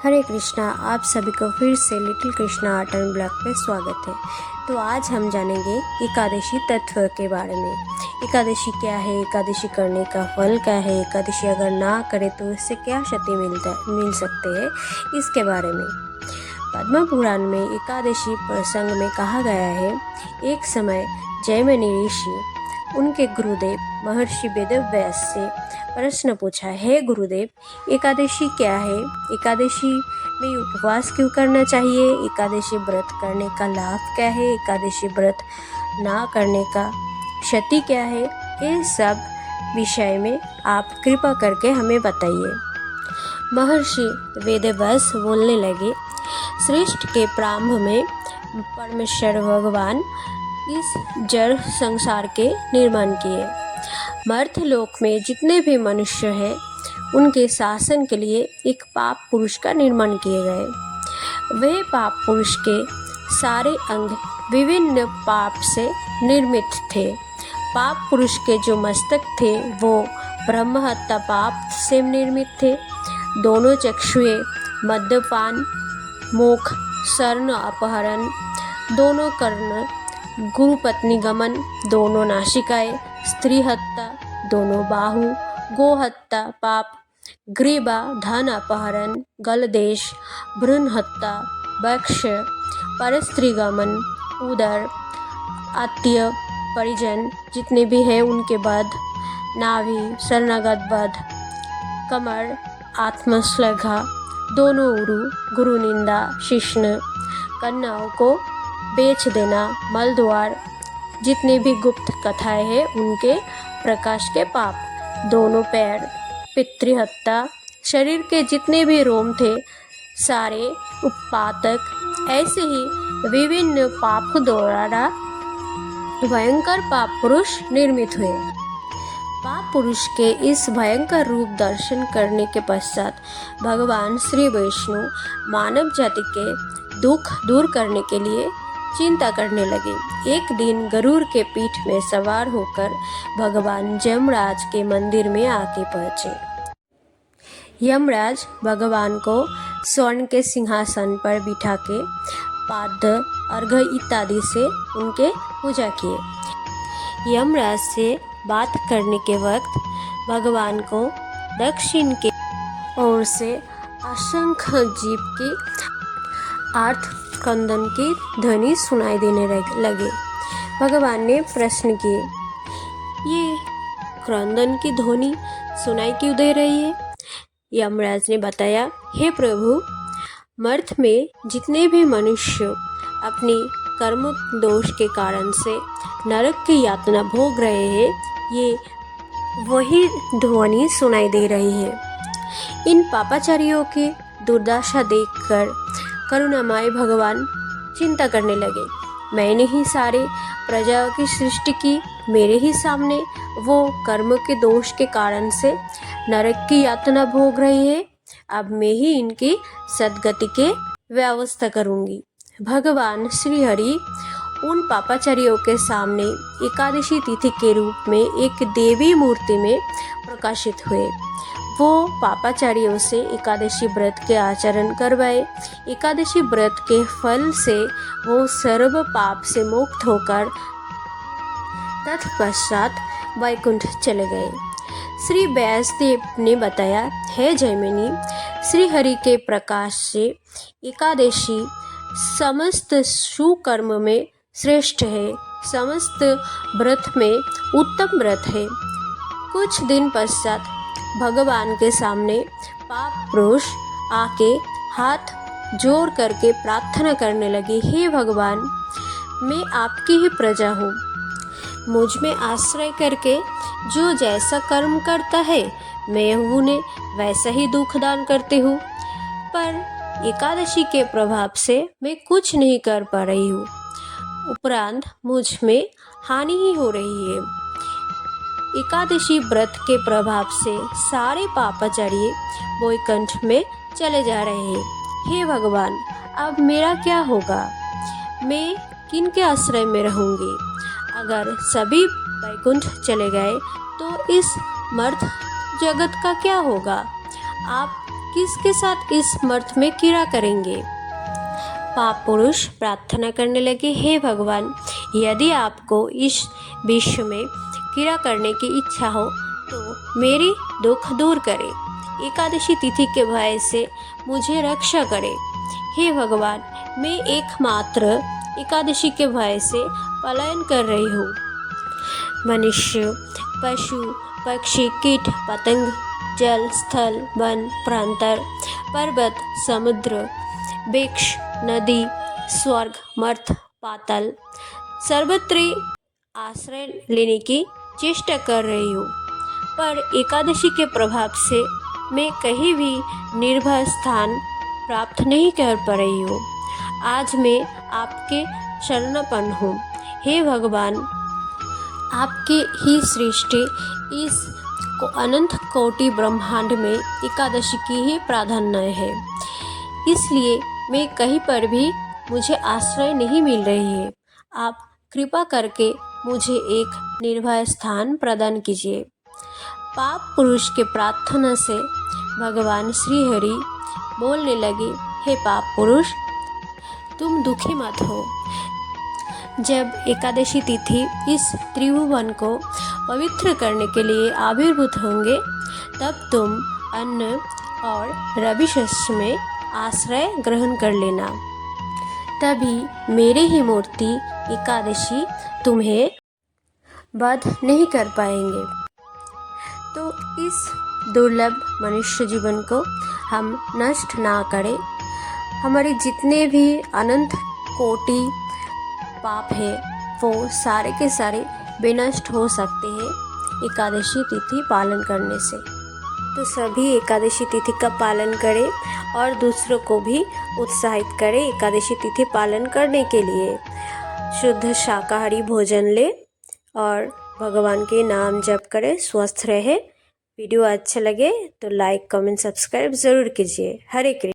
हरे कृष्णा। आप सभी को फिर से little Krishna art and blog पे स्वागत है। तो आज हम जानेंगे एकादशी तत्व के बारे में। एकादशी क्या है, एकादशी करने का फल क्या है, एकादशी अगर ना करे तो इससे क्या क्षति मिल सकते हैं, इसके बारे में। पद्म पुराण में एकादशी प्रसंग में कहा गया है, एक समय जैमिनी ऋषि उनके गुरुदेव महर्षि वेदव्यास से प्रश्न पूछा, हे गुरुदेव, एकादशी क्या है, एकादशी में उपवास क्यों करना चाहिए, एकादशी व्रत करने का लाभ क्या है, एकादशी व्रत ना करने का क्षति क्या है, ये सब विषय में आप कृपा करके हमें बताइए। महर्षि वेदव्यास बोलने लगे, सृष्टि के प्रारंभ में परमेश्वर भगवान इस जड़ संसार के निर्माण किए। मर्त्यलोक में जितने भी मनुष्य हैं उनके शासन के लिए एक पाप पुरुष का निर्माण किए गए। वह पाप पुरुष के सारे अंग विभिन्न पाप से निर्मित थे। पाप पुरुष के जो मस्तक थे वो ब्रह्म हत्या पाप से निर्मित थे। दोनों चक्षुए मद्यपान, मुख शरण अपहरण, दोनों कर्ण गुरु पत्नी गमन, दोनों नासिकाएं स्त्री हत्या, दोनों बाहु गो हत्या पाप, ग्रीवा धन अपहरण, गलदेश भ्रूण हत्या, वक्ष परस्त्री गमन, उदर आत्य परिजन जितने भी हैं उनके वध, नाभि शरणागत वध, कमर आत्मश्लाघा, दोनों उरु गुरु निंदा, शिष्ण कन्याओं को बेच देना, मलद्वार जितने भी गुप्त कथाएं हैं उनके प्रकाश के पाप, दोनों पैर पितृहत्या, शरीर के जितने भी रोम थे सारे उपपातक, ऐसे ही विभिन्न पाप द्वारा भयंकर पाप पुरुष निर्मित हुए। पाप पुरुष के इस भयंकर रूप दर्शन करने के पश्चात भगवान श्री विष्णु मानव जाति के दुख दूर करने के लिए चिंता करने लगे। एक दिन गरुड़ के पीठ में सवार होकर भगवान यमराज के मंदिर में आके पहुंचे। यमराज भगवान को स्वर्ण के सिंहासन पर बिठा के पाद अर्घ्य इत्यादि से उनके पूजा किए। यमराज से बात करने के वक्त भगवान को दक्षिण के ओर से असंख्य जीव की आर्त क्रंदन की ध्वनि सुनाई देने लगे। भगवान ने प्रश्न किए, ये क्रंदन की ध्वनि सुनाई क्यों दे रही है? यमराज ने बताया, हे प्रभु, मर्त्य में जितने भी मनुष्य अपनी कर्म दोष के कारण से नरक की यातना भोग रहे हैं, ये वही ध्वनि सुनाई दे रही है। इन पापाचारियों की दुर्दशा देखकर करुणामय भगवान चिंता करने लगे। मैंने ही सारे प्रजाओं की सृष्टि की, मेरे ही सामने वो कर्म के दोष के कारण से नरक की यातना भोग रही है। अब मैं ही इनकी सद्गति के व्यवस्था करूंगी। भगवान श्री हरि उन पापाचारियों के सामने एकादशी तिथि के रूप में एक देवी मूर्ति में प्रकाशित हुए। वो पापाचारियों से एकादशी व्रत के आचरण करवाए। एकादशी व्रत के फल से वो सर्व पाप से मुक्त होकर तत्पश्चात वैकुंठ चले गए। श्री व्यासदेव ने बताया, हे जैमिनी, श्री हरि के प्रकाश से एकादशी समस्त सुकर्म में श्रेष्ठ है, समस्त व्रत में उत्तम व्रत है। कुछ दिन पश्चात भगवान के सामने पाप पुरुष आके हाथ जोड़ करके प्रार्थना करने लगे, हे भगवान, मैं आपकी ही प्रजा हूँ, मुझ में आश्रय करके जो जैसा कर्म करता है मैं उन्हें वैसा ही दुख दान करती हूँ, पर एकादशी के प्रभाव से मैं कुछ नहीं कर पा रही हूँ, उपरांत मुझ में हानि ही हो रही है। एकादशी व्रत के प्रभाव से सारे पापाचारी वैकुंठ में चले जा रहे हैं। हे भगवान, अब मेरा क्या होगा? मैं किनके आश्रय में रहूंगी? अगर सभी वैकुंठ चले गए तो इस मर्त्य जगत का क्या होगा? आप किसके साथ इस मर्त में क्रीड़ा करेंगे। पाप पुरुष प्रार्थना करने लगे, हे भगवान, यदि आपको इस विश्व में क्रीड़ा करने की इच्छा हो तो मेरी दुख दूर करें, एकादशी तिथि के भय से मुझे रक्षा करें। हे भगवान, मैं एकमात्र एकादशी के भय से पलायन कर रही हूँ। मनुष्य, पशु, पक्षी, कीट, पतंग, जल, स्थल, वन, प्रांतर, पर्वत, समुद्र, वृक्ष, नदी, स्वर्ग, मर्त, पाताल, सर्वत्र आश्रय लेने की चेष्टा कर रही हूँ, पर एकादशी के प्रभाव से मैं कहीं भी निर्भय स्थान प्राप्त नहीं कर पा रही हूँ। आज मैं आपके शरणापन्न हूँ। हे भगवान, आपके ही सृष्टि इस अनंत कोटि ब्रह्मांड में एकादशी की ही प्राधान्य है, इसलिए मैं कहीं पर भी मुझे आश्रय नहीं मिल रही है। आप कृपा करके मुझे एक निर्भय स्थान प्रदान कीजिए। पाप पुरुष के प्रार्थना से भगवान श्री हरि बोलने लगे, हे पाप पुरुष, तुम दुखी मत हो। जब एकादशी तिथि इस त्रिभुवन को पवित्र करने के लिए आविर्भूत होंगे, तब तुम अन्न और रवि शस्य में आश्रय ग्रहण कर लेना, तभी मेरे ही मूर्ति एकादशी तुम्हें वध नहीं कर पाएंगे। तो इस दुर्लभ मनुष्य जीवन को हम नष्ट ना करें। हमारे जितने भी अनंत कोटि पाप है वो सारे के सारे विनष्ट हो सकते हैं एकादशी तिथि पालन करने से। तो सभी एकादशी तिथि का पालन करें और दूसरों को भी उत्साहित करें एकादशी तिथि पालन करने के लिए। शुद्ध शाकाहारी भोजन लें और भगवान के नाम जप करें, स्वस्थ रहे। वीडियो अच्छा लगे तो लाइक, कमेंट, सब्सक्राइब ज़रूर कीजिए। हरे कृष्ण।